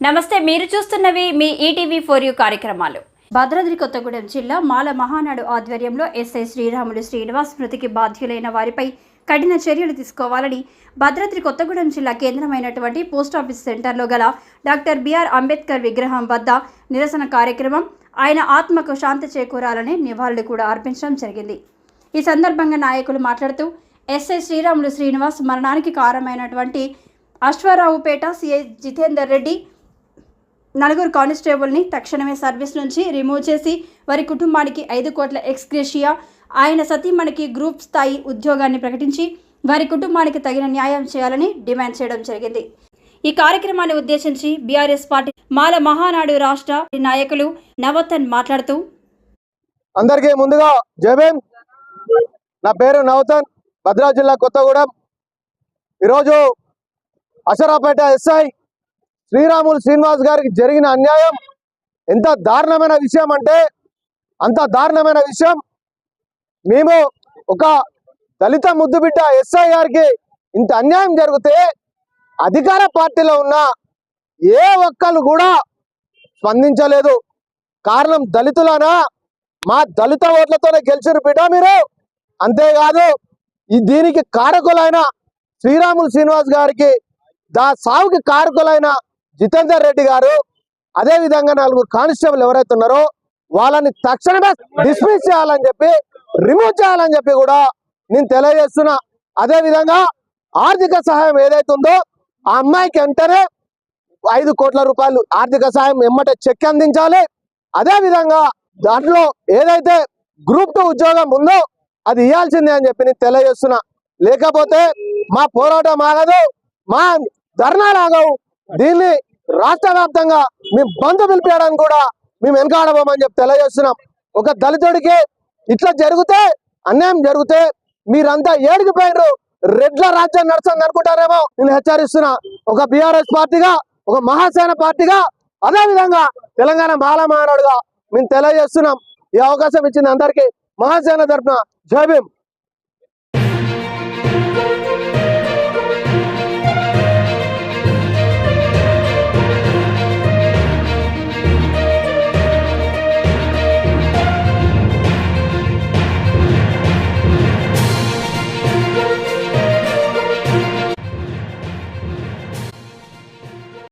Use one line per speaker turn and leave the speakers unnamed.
నమస్తే, మీరు చూస్తున్నవి మీ ETV for you కార్యక్రమాలు. భద్రాద్రి కొత్తగూడెం జిల్లా మాల మహానాడు ఆధ్వర్యంలో ఎస్ఐ శ్రీరాములు శ్రీనివాస్ మృతికి బాధ్యులైన వారిపై కఠిన చర్యలు తీసుకోవాలని భద్రాద్రి కొత్తగూడెం జిల్లా కేంద్రమైనటువంటి పోస్టాఫీస్ సెంటర్లో గల డాక్టర్ బిఆర్ అంబేద్కర్ విగ్రహం వద్ద నిరసన కార్యక్రమం, ఆయన ఆత్మకు శాంతి చేకూరాలని నివాళులు కూడా అర్పించడం జరిగింది. ఈ సందర్భంగా నాయకులు మాట్లాడుతూ ఎస్ఐ శ్రీరాములు శ్రీనివాస్ మరణానికి కారణమైనటువంటి అశ్వారావుపేట సిఐ జితేందర్ రెడ్డి నలుగురు కానిస్టేబుల్ని తక్షణమే సర్వీస్ నుంచి రిమూవ్ చేసి వారి కుటుంబానికి 5 కోట్ల ఎక్స్గ్రేషియా, ఆయన సతీమణికి గ్రూప్ స్థాయి ఉద్యోగాన్ని ప్రకటించి వారి కుటుంబానికి తగిన న్యాయం చేయాలని డిమాండ్ చేయడం జరిగింది. ఈ కార్యక్రమాన్ని ఉద్దేశించి బీఆర్ఎస్ పార్టీ మాల మహానాడు రాష్ట్ర నాయకులు నవతన్ మాట్లాడుతూ,
అందరికీ ముందుగా జై భీమ్. నా పేరు నవతన్, భద్రాద్రి జిల్లా కొత్తగూడెం. ఈరోజు అశ్వారావుపేట ఎస్ఐ శ్రీరాములు శ్రీనివాస్ గారికి జరిగిన అన్యాయం ఎంత దారుణమైన విషయం అంటే అంత దారుణమైన విషయం. మేము ఒక దళిత ముద్దుబిడ్డ ఎస్ఐ గారికి ఇంత అన్యాయం జరిగితే అధికార పార్టీలో ఉన్న ఏ ఒక్కరు కూడా స్పందించలేదు. కారణం దళితులనా? మా దళిత ఓట్లతోనే గెలిచారు బిడ్డ మీరు. అంతేకాదు, దీనికి కారకులైన శ్రీరాములు శ్రీనివాస్ గారికి సావుకి కారకులైన జితేందర్ రెడ్డి గారు, అదే విధంగా 4 కానిస్టేబుల్ ఎవరైతే ఉన్నారో వాళ్ళని తక్షణమే డిస్మిస్ చేయాలని చెప్పి, రిమూవ్ చేయాలని చెప్పి కూడా నేను తెలియజేస్తున్నా. అదే విధంగా ఆర్థిక సహాయం ఏదైతే ఉందో ఆ అమ్మాయికి వెంటనే 5 కోట్ల రూపాయలు ఆర్థిక సహాయం ఎమ్మటే చెక్ అందించాలి. అదే విధంగా దాంట్లో ఏదైతే గ్రూప్ 2 ఉద్యోగం ఉందో అది ఇవ్వాల్సిందే అని చెప్పి నేను తెలియజేస్తున్నా. లేకపోతే మా పోరాటం ఆగదు, మా ధర్నాలు ఆగవు. దీన్ని రాష్ట్ర వ్యాప్తంగా మేము బంద్ పిలిపించడానికి కూడా మేము వెనకాడబోమని చెప్పి తెలియజేస్తున్నాం. ఒక దళితుడికి ఇట్లా జరిగితే, అన్యాయం జరిగితే మీరంతా ఏడికి పోయినరు, రెడ్ల రాజ్యం నడుస్తుంది అనుకుంటారేమో. నేను హెచ్చరిస్తున్నా. ఒక బీఆర్ఎస్ పార్టీగా, ఒక మహాసేన పార్టీగా, అదే విధంగా తెలంగాణ మాల మహానాడుగా మేము తెలియజేస్తున్నాం. ఈ అవకాశం ఇచ్చింది అందరికీ మహాసేన తరఫున జై భీమ్.